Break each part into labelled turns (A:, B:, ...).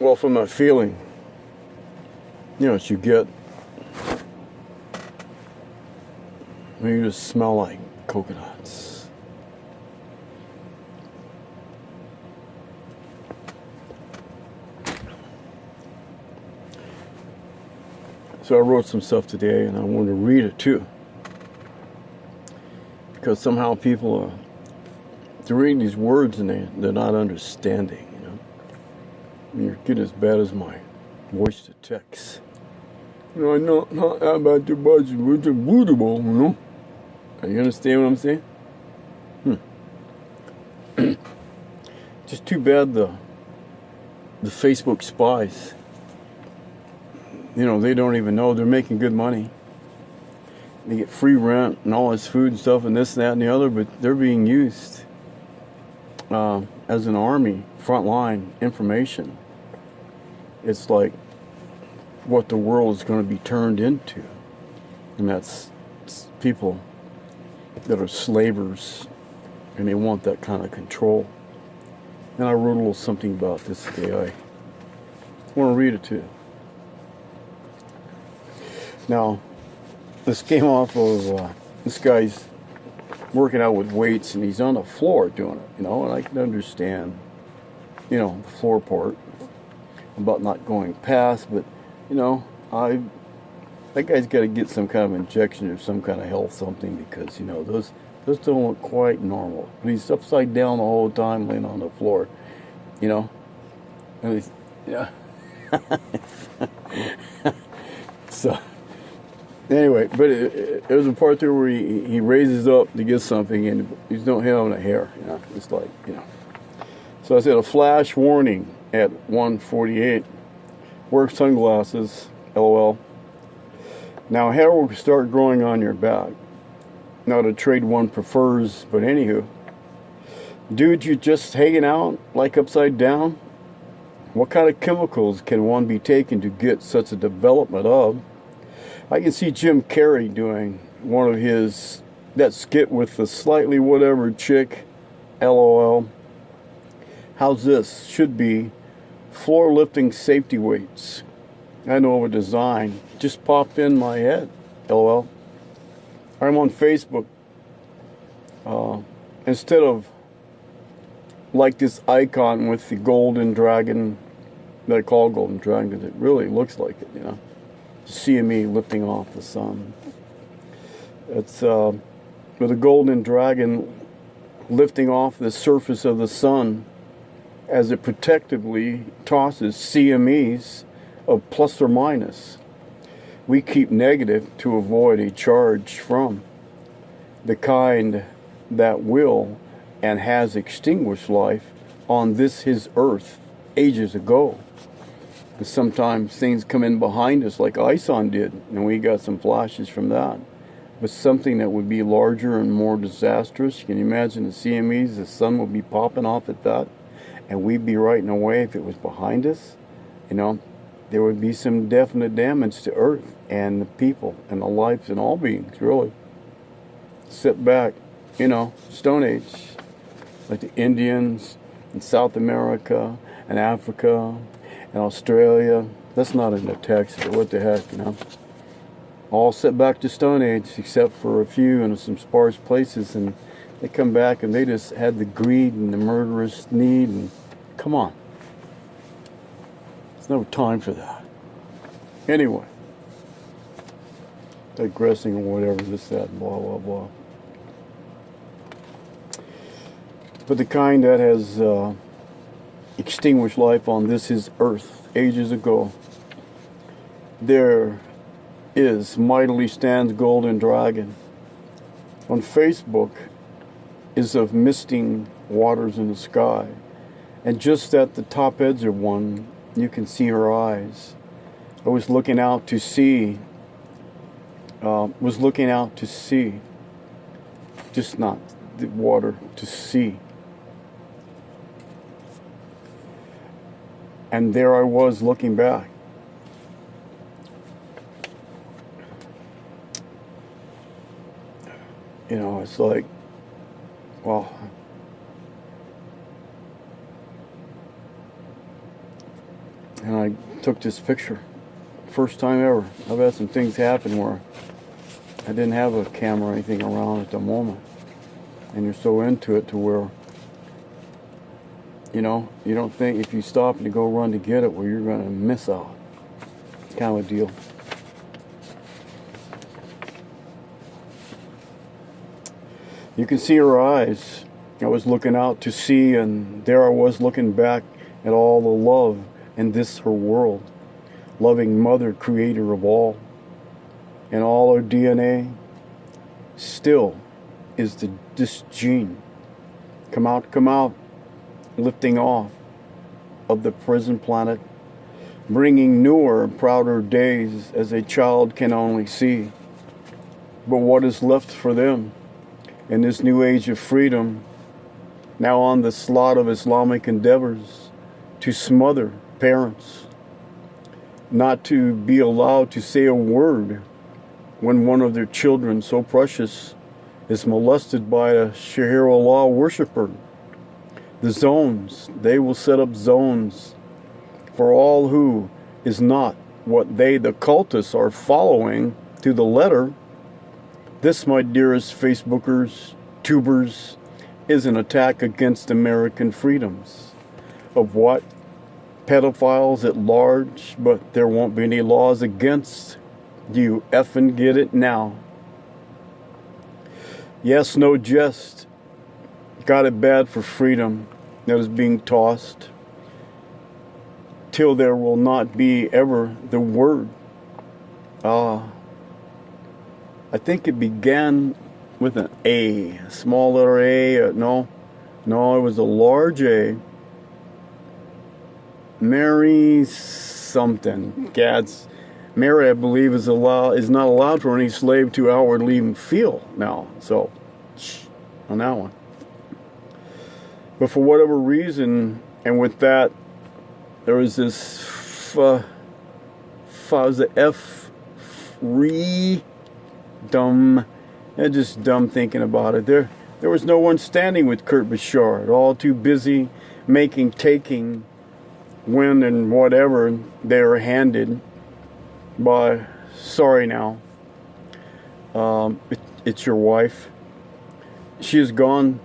A: Well, from that feeling, that you get when you just smell like coconuts. So I wrote some stuff today, and I wanted to read it too, because somehow people are reading these words and they're not understanding. You're getting as bad as my voice to text. I know not about the budget, which is beautiful, You understand what I'm saying? Just too bad the Facebook spies. They don't even know they're making good money. They get free rent and all this food and stuff and this, that, and the other, but they're being used as an army, frontline information. It's like what the world is going to be turned into. And that's people that are slavers, and they want that kind of control. And I wrote a little something about this today. I want to read it to you. Now, this came off of this guy's working out with weights, and he's on the floor doing it, and I can understand, the floor part about not going past, but, that guy's got to get some kind of injection or some kind of health something, because, those don't look quite normal. But he's upside down the whole time, laying on the floor, and he's, So, anyway, but it was a part there where he raises up to get something, and he's not having a hair, it's like, So I said, a flash warning at 1:48. Wear sunglasses, LOL. Now hair will start growing on your back. Not a trade one prefers, but anywho. Dude, you just hanging out like upside down? What kind of chemicals can one be taking to get such a development of? I can see Jim Carrey doing one of that skit with the slightly whatever chick, LOL. How's this? Should be floor lifting safety weights. I know of a design. Just popped in my head, LOL. I'm on Facebook. Instead of like this icon with the golden dragon, that I call golden dragon because it really looks like it, CME lifting off the sun. It's with a golden dragon lifting off the surface of the sun as it protectively tosses CMEs of plus or minus. We keep negative to avoid a charge from the kind that will and has extinguished life on this his earth ages ago. And sometimes things come in behind us like ISON did, and we got some flashes from that. But something that would be larger and more disastrous, can you imagine the CMEs, the sun would be popping off at that, and we'd be right away if it was behind us? There would be some definite damage to Earth and the people and the lives and all beings, really. Sit back, Stone Age, like the Indians in South America and Africa and Australia. That's not in the text, but what the heck, All set back to Stone Age, except for a few in some sparse places, and they come back and they just had the greed and the murderous need, and come on. There's no time for that. Anyway, digressing or whatever, this, that, blah, blah, blah. But the kind that has extinguished life on this his earth ages ago, there is mightily stands golden dragon. On Facebook is of misting waters in the sky, and just at the top edge of one you can see her eyes. I was looking out to see, just not the water, to see. And there I was looking back. It's like, well, and I took this picture. First time ever. I've had some things happen where I didn't have a camera or anything around at the moment. And you're so into it to where, you know, you don't think if you stop and you go run to get it, well, you're going to miss out. Kind of a deal. You can see her eyes. I was looking out to sea, and there I was looking back at all the love in this her world. Loving mother, creator of all. And all her DNA still is this gene. Come out, lifting off of the prison planet, bringing newer and prouder days as a child can only see. But what is left for them in this new age of freedom, now on the slot of Islamic endeavors to smother parents, not to be allowed to say a word when one of their children so precious is molested by a Shahir-Allah worshiper. The zones, they will set up zones for all who is not what they, the cultists, are following to the letter. This, my dearest Facebookers, tubers, is an attack against American freedoms. Of what? Pedophiles at large, but there won't be any laws against. Do you effing get it now? Yes, no jest. Got it bad for freedom that is being tossed, till there will not be ever the word. I think it began with an A, a small letter A. No, it was a large A. Mary something. Mary, I believe, is not allowed for any slave to outwardly even feel now. So, on that one. But for whatever reason, and with that, there was this dumb, just dumb thinking about it. There was no one standing with Kurt Bouchard, all too busy taking, when and whatever they were handed by, sorry now, it's your wife. She is gone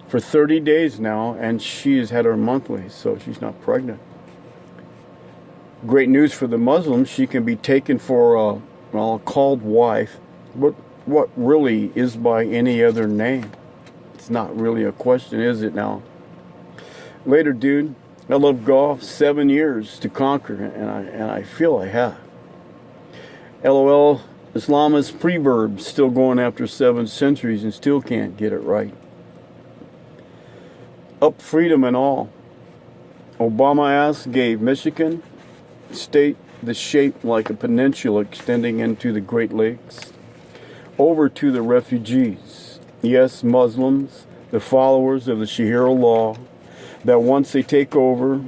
A: for 30 days now, and she has had her monthly, so she's not pregnant. Great news for the Muslims, she can be taken for a called wife, but what really is by any other name? It's not really a question, is it now? Later, dude, I love golf, 7 years to conquer, and I feel I have. LOL, Islamist preverb, still going after 7 centuries and still can't get it right. Up freedom and all. Obama ass gave Michigan state the shape like a peninsula extending into the Great Lakes. Over to the refugees. Yes, Muslims, the followers of the Sharia law, that once they take over,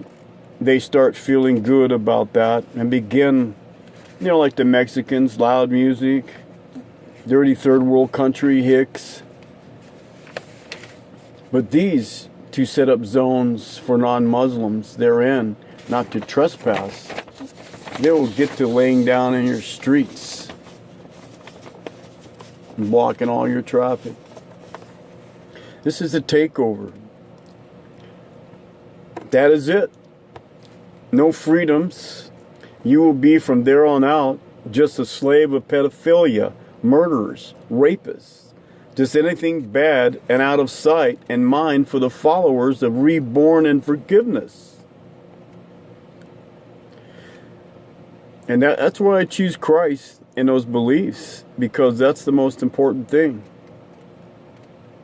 A: they start feeling good about that and begin, like the Mexicans, loud music, dirty third world country, hicks. But these to set up zones for non-Muslims therein, not to trespass, they will get to laying down in your streets and blocking all your traffic. This is a takeover. That is it. No freedoms. You will be from there on out just a slave of pedophilia, murderers, rapists. Just anything bad and out of sight and mind for the followers of reborn and forgiveness. And that's why I choose Christ and those beliefs, because that's the most important thing.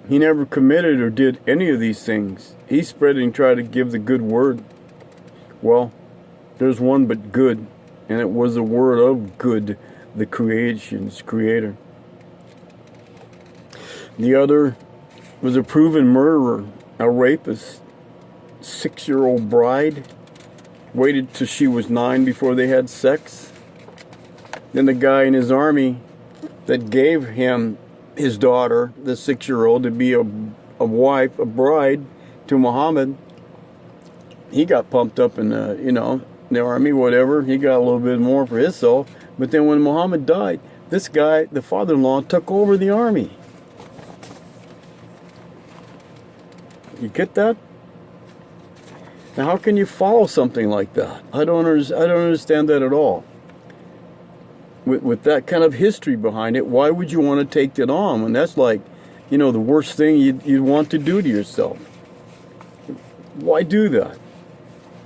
A: He never committed or did any of these things. He spread and tried to give the good word. Well, there's one but good, and it was the word of good, the creation's creator. The other was a proven murderer, a rapist, 6-year-old bride, waited till she was 9 before they had sex. Then the guy in his army that gave him his daughter, the 6-year-old, to be a wife, a bride to Muhammad, he got pumped up in the army, whatever. He got a little bit more for himself. But then when Muhammad died, this guy, the father-in-law, took over the army. You get that? Now, how can you follow something like that? I don't understand that at all. With that kind of history behind it, why would you want to take that on when that's like, the worst thing you'd want to do to yourself? Why do that?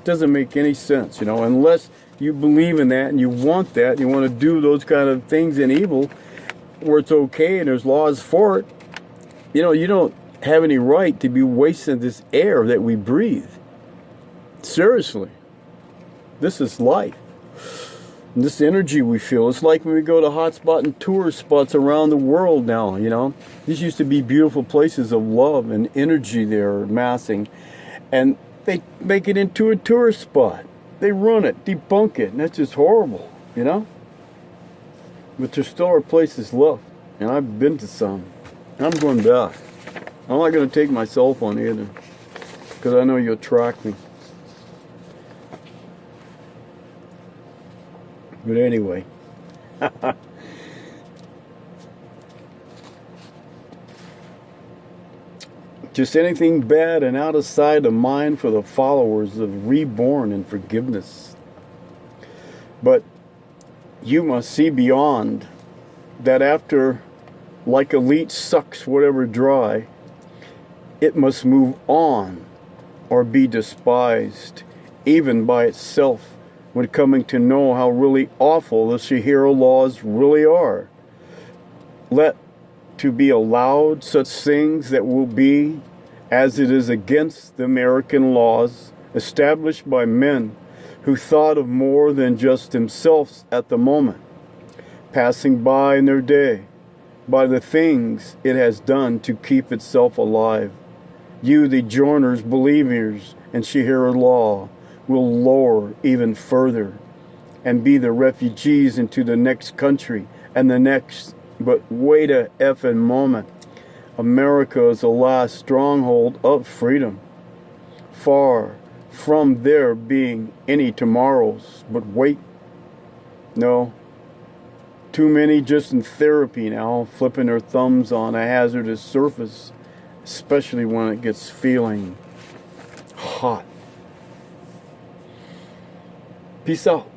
A: Doesn't make any sense, unless you believe in that and you want that, and you want to do those kind of things in evil where it's okay and there's laws for it. You don't have any right to be wasting this air that we breathe. Seriously. This is life. And this energy we feel. It's like when we go to hotspot and tourist spots around the world now, These used to be beautiful places of love and energy there massing. And they make it into a tourist spot. They run it, debunk it, and that's just horrible, But there still are places left. And I've been to some. And I'm going back. I'm not going to take my cell phone either. Because I know you'll track me. But anyway. Just anything bad and out of sight of mind for the followers of reborn and forgiveness. But you must see beyond that after, like a leech sucks whatever dry, it must move on or be despised, even by itself, when coming to know how really awful the Shihiro laws really are. Let to be allowed such things that will be as it is against the American laws established by men who thought of more than just themselves at the moment, passing by in their day, by the things it has done to keep itself alive. You, the joiners, believers in Shihiro law, will lower even further and be the refugees into the next country and the next. But wait a effing moment. America is the last stronghold of freedom. Far from there being any tomorrows. But wait. No. Too many just in therapy now, flipping their thumbs on a hazardous surface, especially when it gets feeling hot. Peace out.